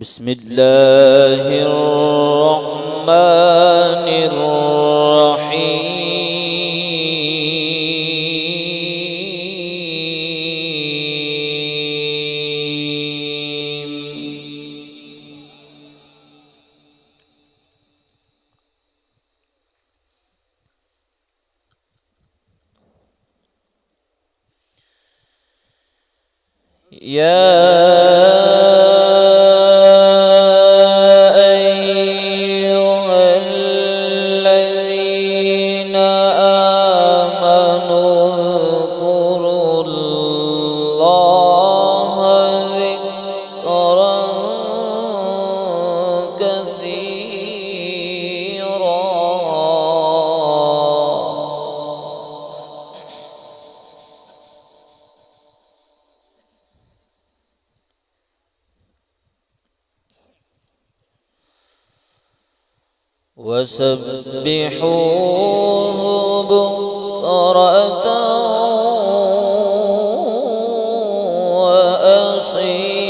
بسم الله الرحمن الرحيم. وسبحوه بكرة وأصيلا.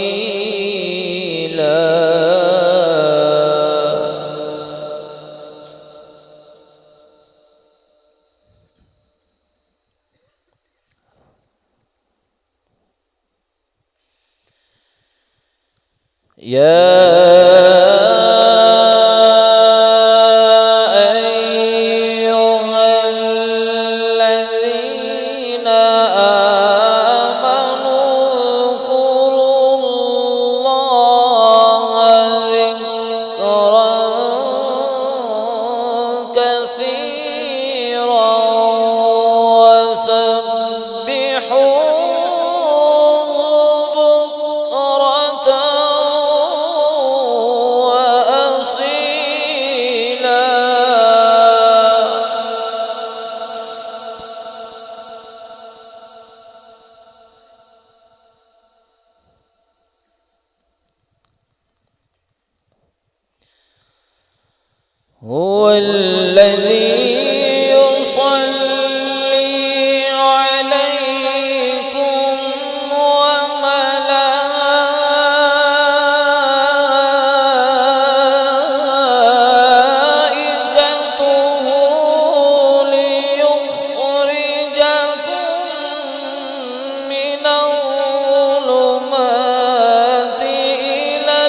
هو الذي يصلي عليكم وملائكته ليخرجكم من الظلمات إلى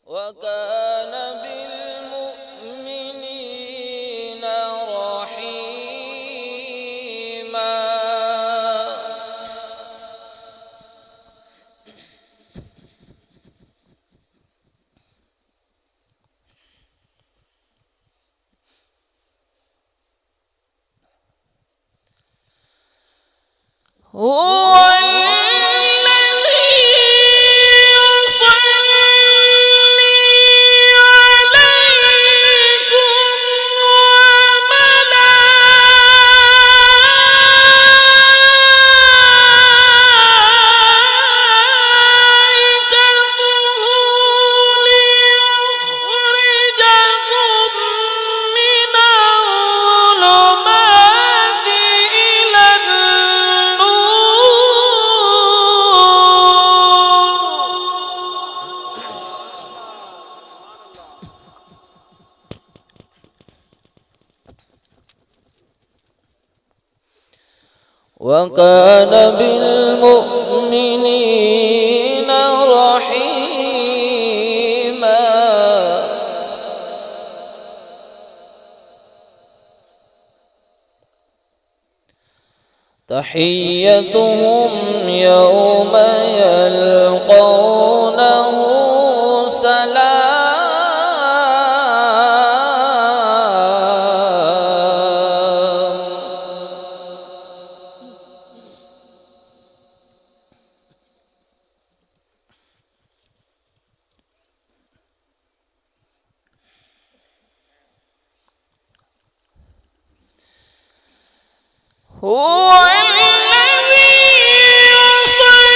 وكان بالمؤمنين رحيما. هو وكان بالمؤمنين رحيما. تحيتهم يوم يلقونه سلام. هو الذي يصلي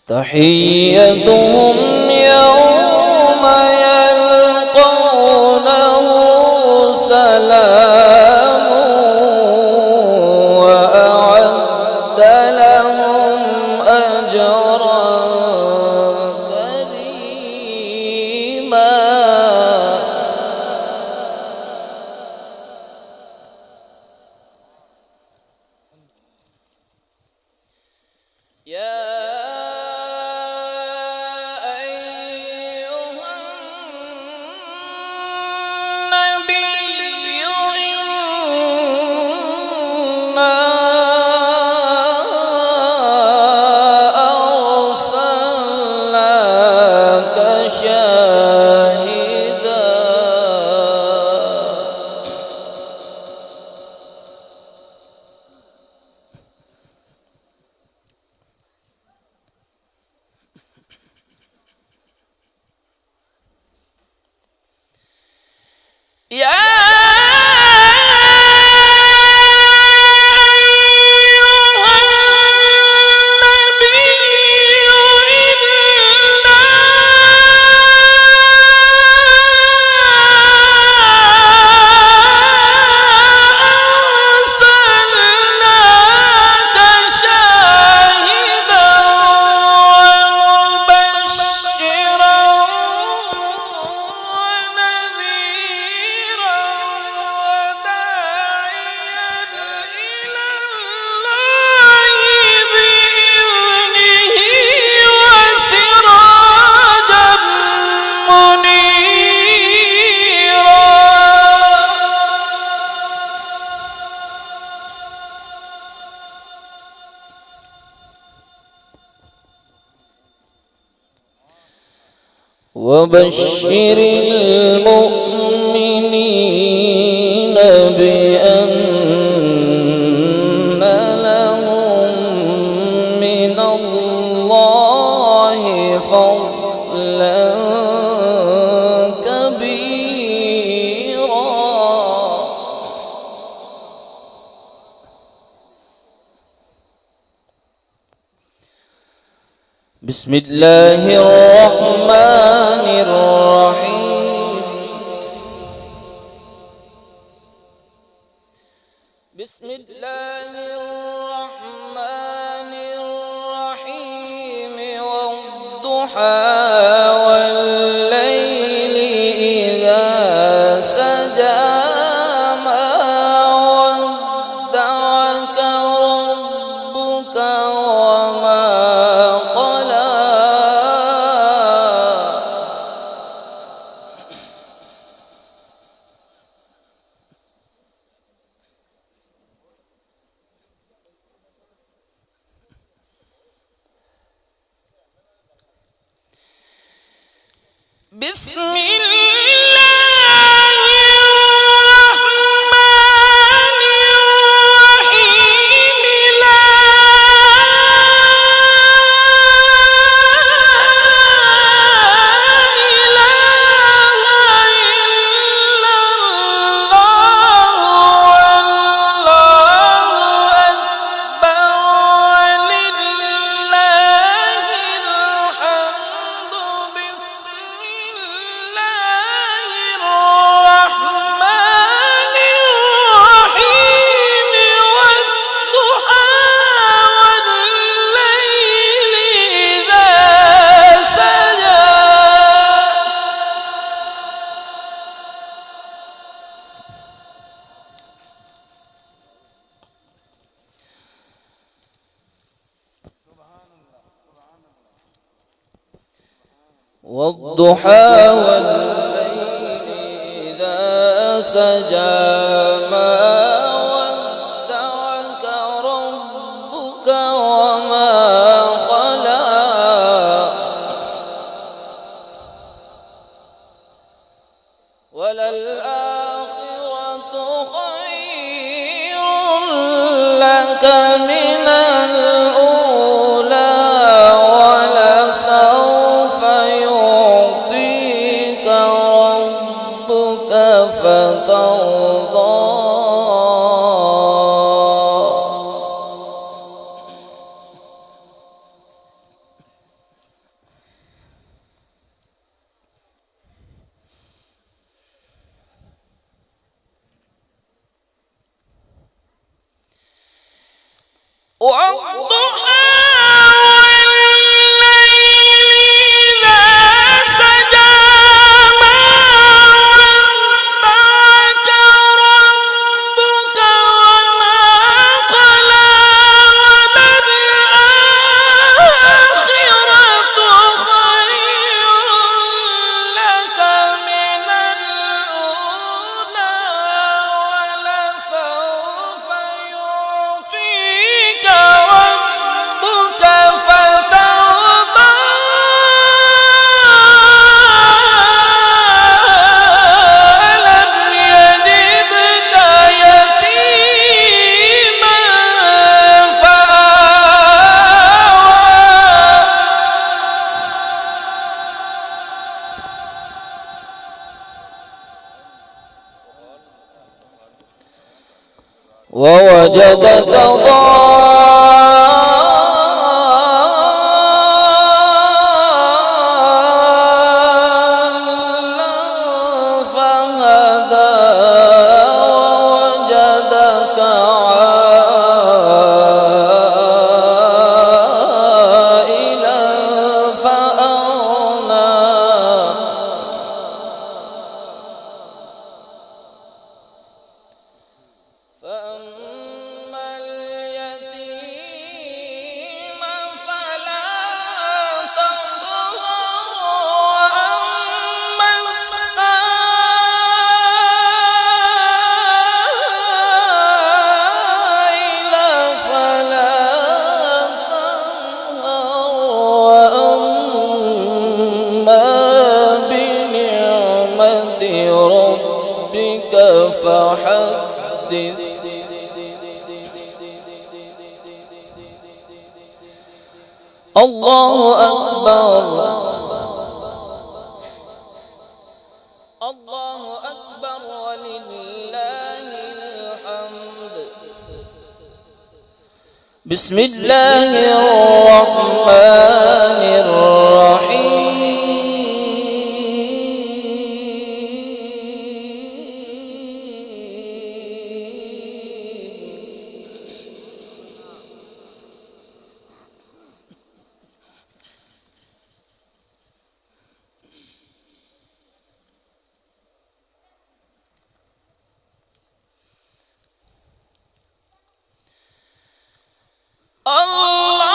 تحيتهم يوم يلقونه سلام وأعد لهم أجرا كريما. وبشر المؤمنين بأن لهم من الله فضلا كبيرا. بسم الله الرحمن الرحيم. بسم الله الرحمن الرحيم. والضحى والليل إذا سجى ما ودعك ربك وما قلى. بسم الله الرحمن الرحيم. لا إله إلا الله والله أكبر ولله الحمد. بسم الله الرحمن الرحيم. والضحى والليل إذا سجى. والضحى والليل إذا سجى ما ودعك ربك وما قلى. وللآخرة خير لك من الأولى ولسوف يعطيك ربك فترضى. والضحى والليل إذا سجى ما ودعك ربك وما قلى وللآخرة خير لك من الأولى ولسوف يعطيك ربك فترضى ألم يجدك يتيما فآوى ووجدك ضالا فهدى ووجدك عائلا فأغنى فأما اليتيم فلا تقهر وأما السائل فلا تنهر وأما بنعمة ربك فحدث الله أكبر الله أكبر ولله الحمد بسم الله الرحمن الرحيم الله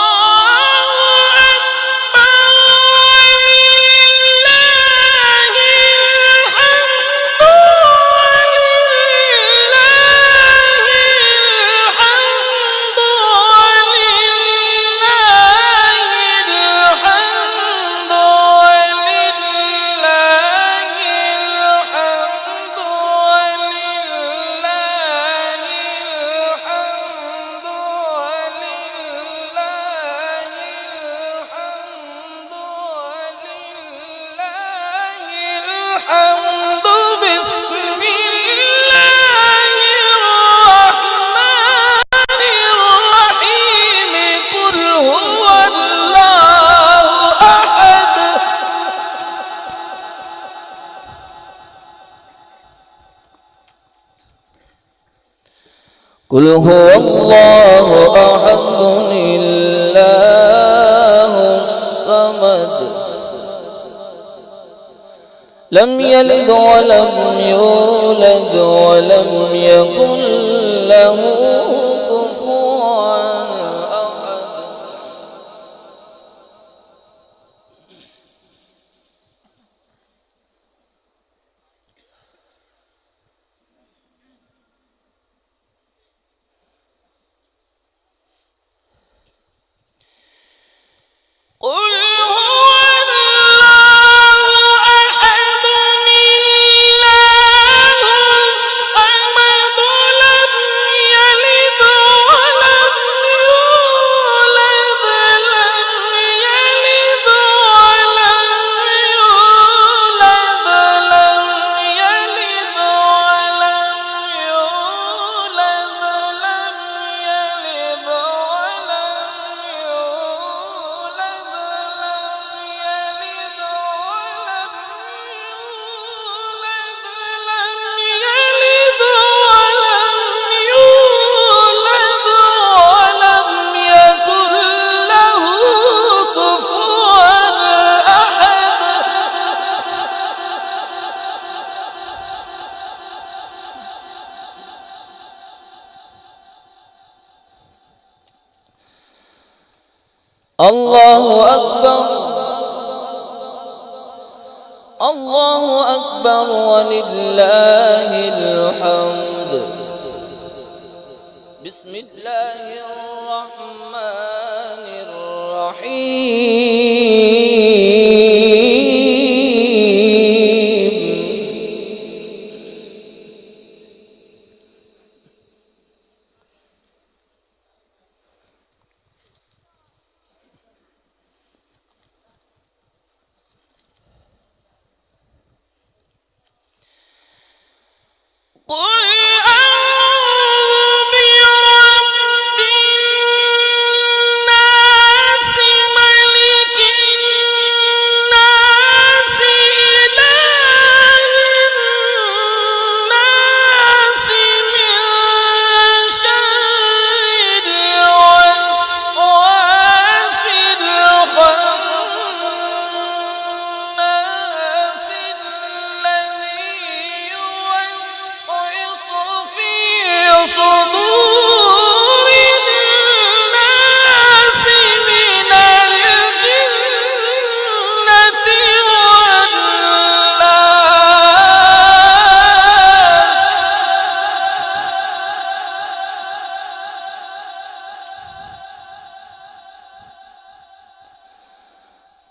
قل هو الله أحد الله الصمد لم يلد ولم يولد ولم يكن له كفوا أحد قل هو الله أحد الله الصمد لم يلد الله أكبر الله أكبر ولله الحمد. بسم الله الرحمن الرحيم. قل أعوذ برب الناس ملك الناس إله الناس من شر الوسواس الخناس الذي يوسوس في صدور الناس من الجنة والناس.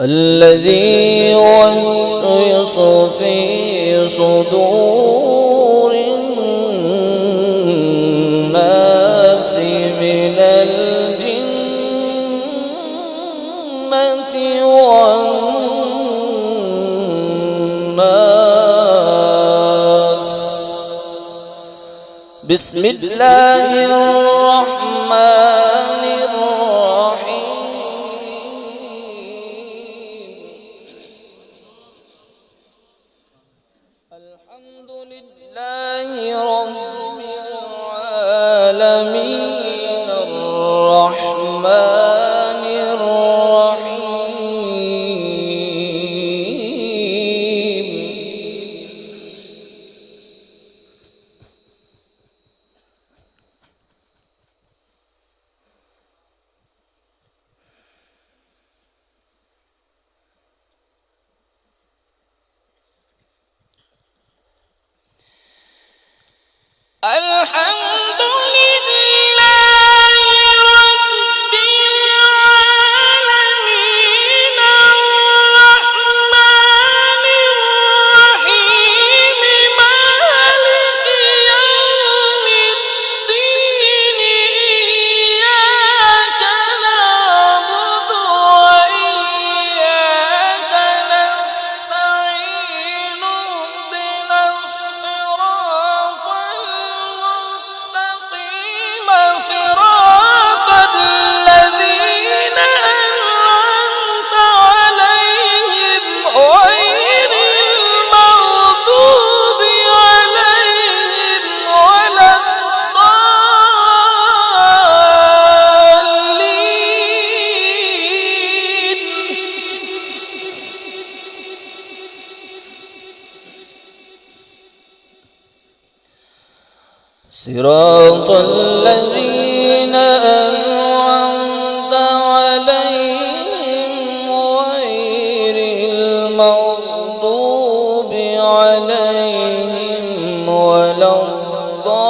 الذي يوسوس في صدور الناس من الجنة والناس. بسم الله الرحمن الرحيم. الحمد لله رب العالمين الرحمن الرحيم. الحمد لله رب العالمين الرحمن الرحيم مالك يوم الدين. إياك نعبد وإياك نستعين. اهدنا الصراط المستقيم صراط الذين أنعمت عليهم غير المغضوب عليهم ولا الضالين. صراط الذين أنعمت عليهم غير المغضوب عليهم ولا الضالين.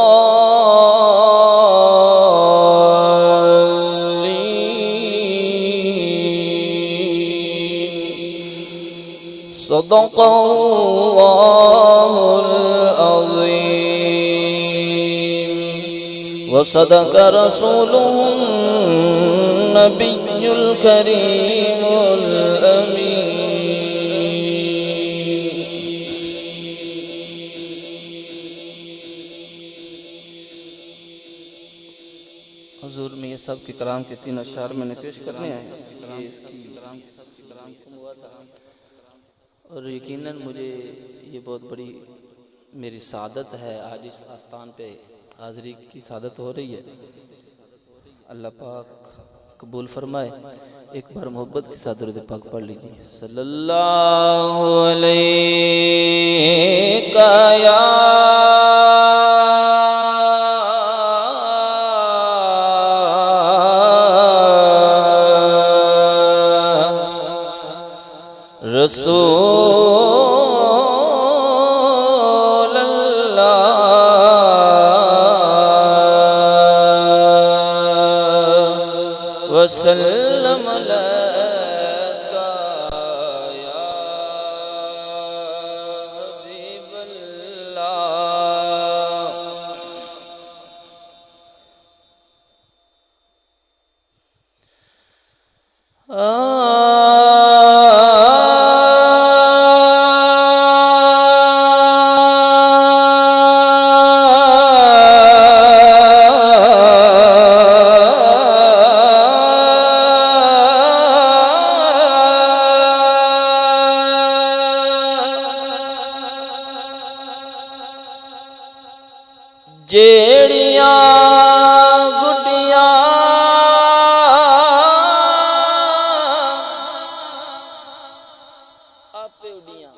صدق الله العظيم وصدق رسوله النبي الكريم الأمين. हुजूर में ये सब के कलाम के 3 अशआर मैंने पेश करने आए हैं। ये इसकी और यकीनन मुझे ये बहुत बड़ी मेरी सादत है। आज इस आस्थान पे हाज़री की सादत हो रही है। अल्लाह पाक कबूल फरमाए। एक बार मोहब्बत के साथ दुरूद पाक पढ़ लीजिए। सल्लल्लाहु अलैहि या रसूल अल्लाह वसल्लम अलैका या हबीबल्लाह। जेड़ियां गुड्डियां आपे उड़ियां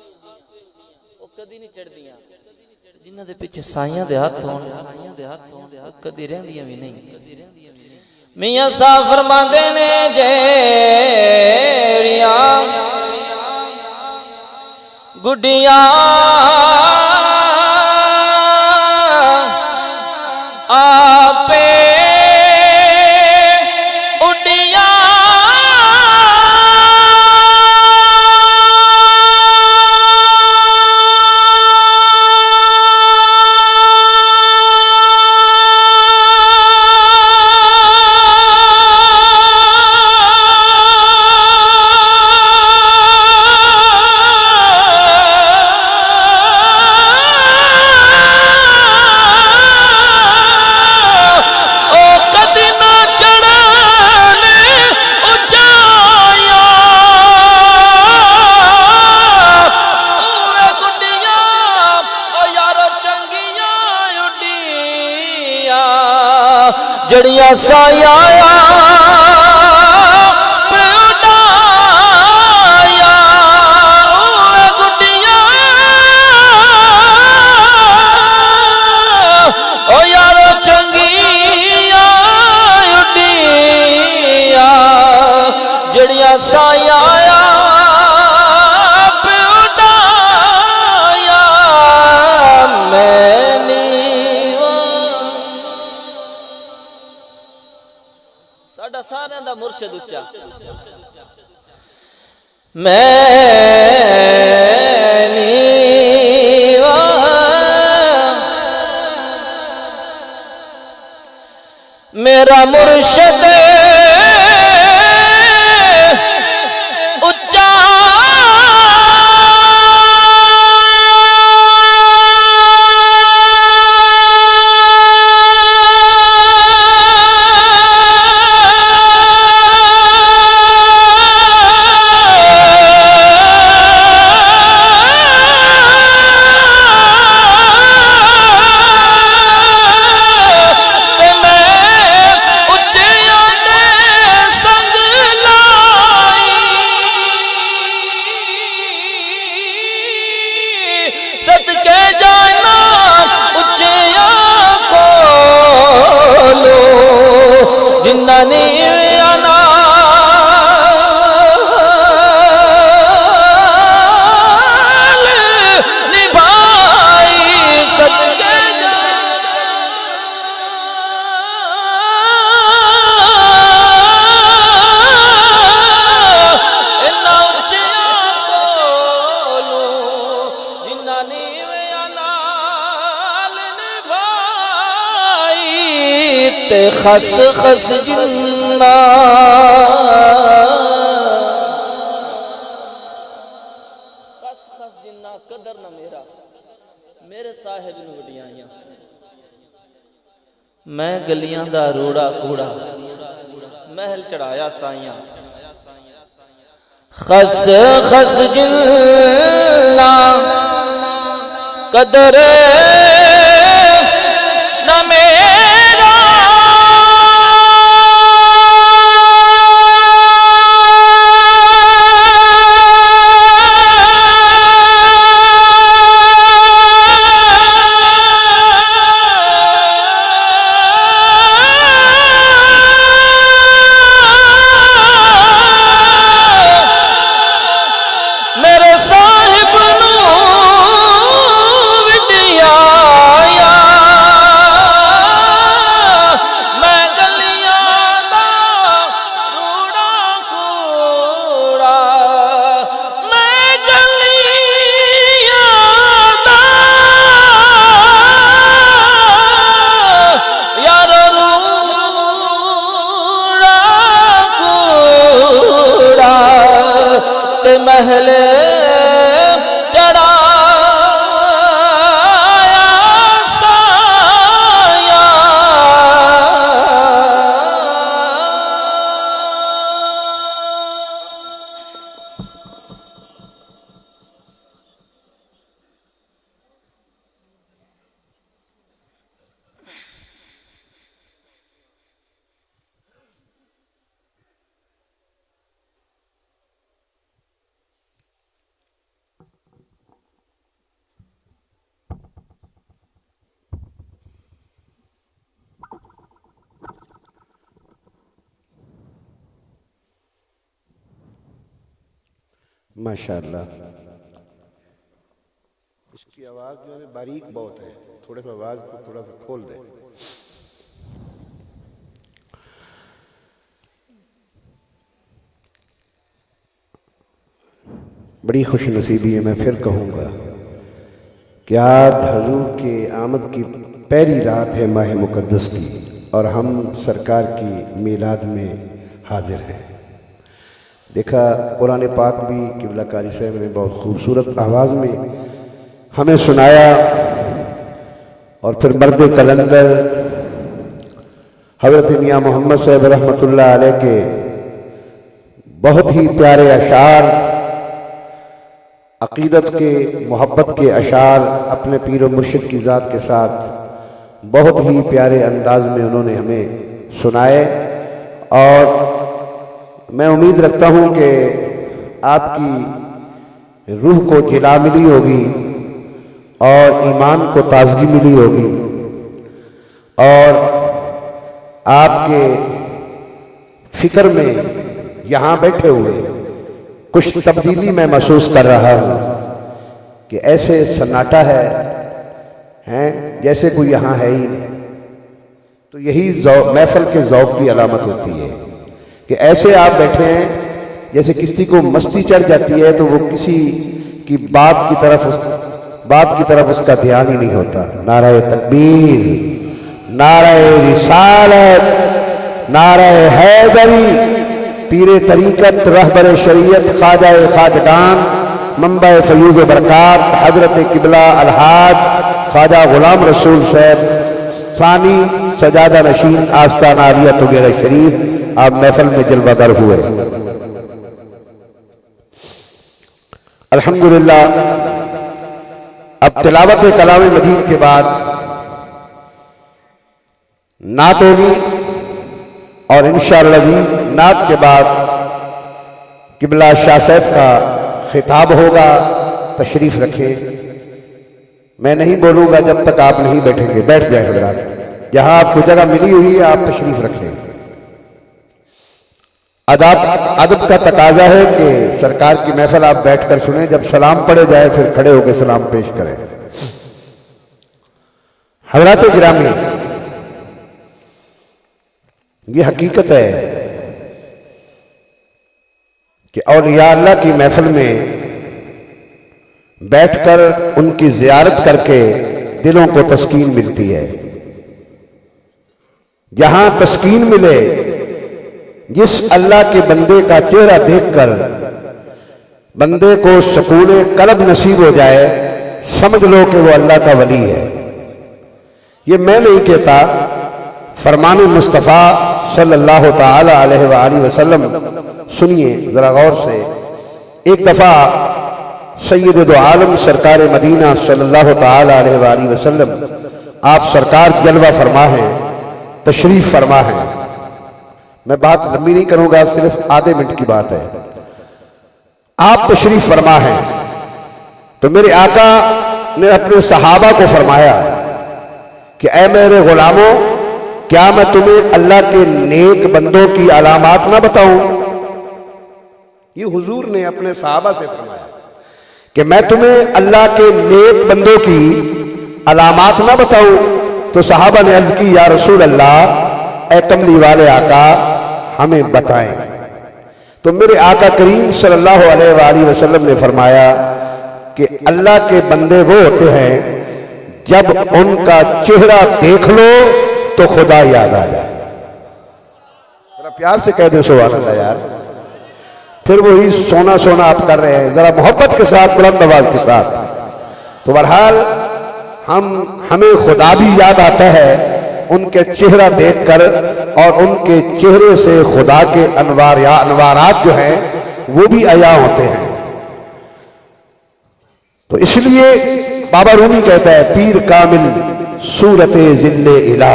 वो कदी नहीं चढ़दियां, जिन्हां दे पिछे साइयां दे हत्थ होण कदी रहंदियां भी नहीं। मियां साहब फरमांदे ने जेड़ियां गुड्डियां आपे उड़िया जड़ियां साया पे उड़ाया गुड्डियां ओ यारो चंगिया उड़िया जड़ियां साया पे उड़ाया मैंने साडा सारे दा मुर्शिद उच्चा मेरा मुर्शिद उच्चा सदके जाना उच्चिया खोलो जिन्ना नीविया नाल निभाई सदके इन्ना उच्चिया खोलो जिन्ना नीविया नाल निभाई ते खस खस जिन्ना खस खस जिन्ना कदर ना मेरा मेरे साहिब नूं वडियां आईयां मैं गलियां दा रूड़ा कूड़ा महल चढ़ाया साइयां खस खस जिन्ना कदर न मेरा मेरे माशाअल्लाह। इसकी आवाज़ जो है बारीक बहुत है, थोड़ा सा आवाज़ को थोड़ा सा खोल दे। बड़ी खुश नसीबी है, मैं फिर कहूँगा कि आज हजूर के आमद की पहली रात है माह मुकद्दस की, और हम सरकार की मीलाद में हाजिर हैं। देखा कुरान पाक भी किबला कारी साहब ने बहुत खूबसूरत आवाज़ में हमें सुनाया, और फिर मर्द कलंदर हज़रत मियाँ मोहम्मद साहब रहमतुल्लाह अलैह के बहुत ही प्यारे अशार, अक़ीदत के मोहब्बत के अशार अपने पीर व मुर्शिद की ज़ात के साथ बहुत ही प्यारे अंदाज में उन्होंने हमें सुनाए। और मैं उम्मीद रखता हूँ कि आपकी रूह को जिला मिली होगी और ईमान को ताजगी मिली होगी, और आपके फ़िक्र में यहाँ बैठे हुए कुछ तब्दीली मैं महसूस कर रहा हूँ कि ऐसे सन्नाटा है जैसे कोई यहाँ है ही नहीं। तो यही महफिल के ज़ौक़ की अलामत होती है कि ऐसे आप बैठे हैं जैसे किसी को मस्ती चढ़ जाती है तो वो किसी की बात की तरफ उसका ध्यान ही नहीं होता। नारे तकबीर, नारे रिसालत, नारे हैदरी, पीरे तरीक़त रहबर शरीयत ख्वाजा ख़ाजगान मंबा फ़यूज़ बरक़ात हज़रत किबला अलहाज ख्वाजा ग़ुलाम रसूल साहब सानी सजादा नशीन आस्ताना आलिया वगैरह शरीफ आप महफिल में जलवागर हुए। अल्हम्दुलिल्लाह। अब तिलावत कलाम मजीद के बाद नात होगी, और इंशाअल्लाह नात के बाद किबला शाह साहब का खिताब होगा। तशरीफ रखें, मैं नहीं बोलूँगा जब तक आप नहीं बैठेंगे। बैठ जाए हज़रात, जहाँ आपको जगह मिली हुई है आप तशरीफ रखें। अदब का तकाजा है कि सरकार की महफिल आप बैठकर सुने, जब सलाम पढ़े जाए फिर खड़े होकर सलाम पेश करें। हज़रात गिरामी, ये हकीकत है कि औलिया अल्लाह की महफिल में बैठकर उनकी ज़ियारत करके दिलों को तस्कीन मिलती है। जहां तस्कीन मिले, जिस अल्लाह के बंदे का चेहरा देखकर बंदे को सुकून कल्ब नसीब हो जाए, समझ लो कि वो अल्लाह का वली है। ये मैं नहीं कहता, फरमान मुस्तफ़ा सल्लल्लाहु ताला अलैहि वसल्लम। सुनिए जरा गौर से। एक दफ़ा सैयद दो आलम सरकार मदीना सल्लल्लाहु ताला अलैहि वसल्लम आप सरकार जलवा फरमा हैं, तशरीफ फरमा है। मैं बात लंबी नहीं करूंगा, सिर्फ आधे मिनट की बात है। आप तशरीफ फरमा है तो मेरे आका ने अपने सहाबा को फरमाया कि ऐ मेरे गुलामों, क्या मैं तुम्हें अल्लाह के नेक बंदों की अलामात ना बताऊं? ये हुजूर ने अपने सहाबा से फरमाया कि मैं तुम्हें अल्लाह के नेक बंदों की अलामात ना बताऊं? तो सहाबा ने अर्ज की, या रसूल अल्लाह, ए कमली वाले आका हमें बताएं। तो मेरे आका करीम सल्लल्लाहु अलैहि वसल्लम ने फरमाया कि अल्लाह के बंदे वो होते हैं जब उनका चेहरा देख लो तो खुदा याद आ जाए। जरा प्यार से कह दे सुभान अल्लाह यार। फिर वही सोना सोना आप कर रहे हैं, जरा मोहब्बत के साथ, बुलंद आवाज के साथ। तो बहरहाल हमें खुदा भी याद आता है उनके चेहरा देखकर, और उनके चेहरे से खुदा के अनवार या अनवारात जो हैं वो भी अया होते हैं। तो इसलिए बाबा रूमी कहता है, पीर कामिल सूरते जिल्ले इला,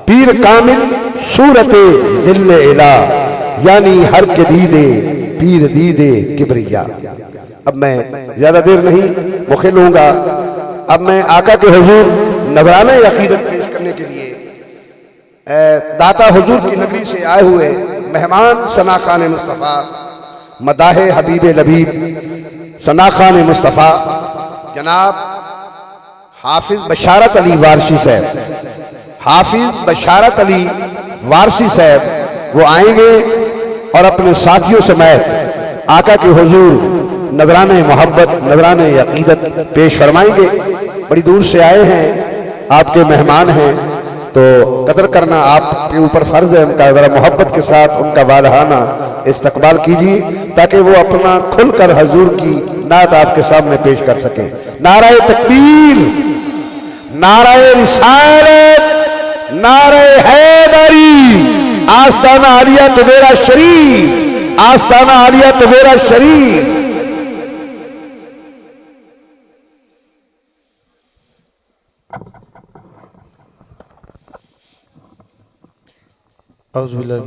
पीर कामिल सूरते जिल्ले इला, यानी हर के दीदे पीर दीदे किबरिया। अब मैं ज्यादा देर नहीं मुखिल लूंगा। अब मैं आका के हुजूर नजराना अकीदत पेश करने के लिए दाता हुजूर की नगरी से आए हुए मेहमान सना खान मुस्तफ़ा मदाह हबीब लबीब सनाखान मुस्तफ़ा जनाब हाफिज बशारत अली वारसी साहब, हाफिज बशारत अली वारसी साहब वो आएंगे और अपने साथियों समेत आका के हुजूर नजराने मोहब्बत नजराने अकीदत पेश फरमाएंगे। बड़ी दूर से आए हैं, आपके मेहमान हैं, तो कदर करना आपके ऊपर फर्ज है। उनका जरा मोहब्बत के साथ उनका वालहाना इस्तकबाल कीजिए ताकि वो अपना खुलकर हजूर की नात आपके सामने पेश कर सके। नाराए तकबीर, नाराए रिसालत, नाराए हैदरी, आस्ताना आलिया तो मेरा शरीफ, आस्ताना आलिया तो मेरा शरीफ। औज़ुबिल्लाहि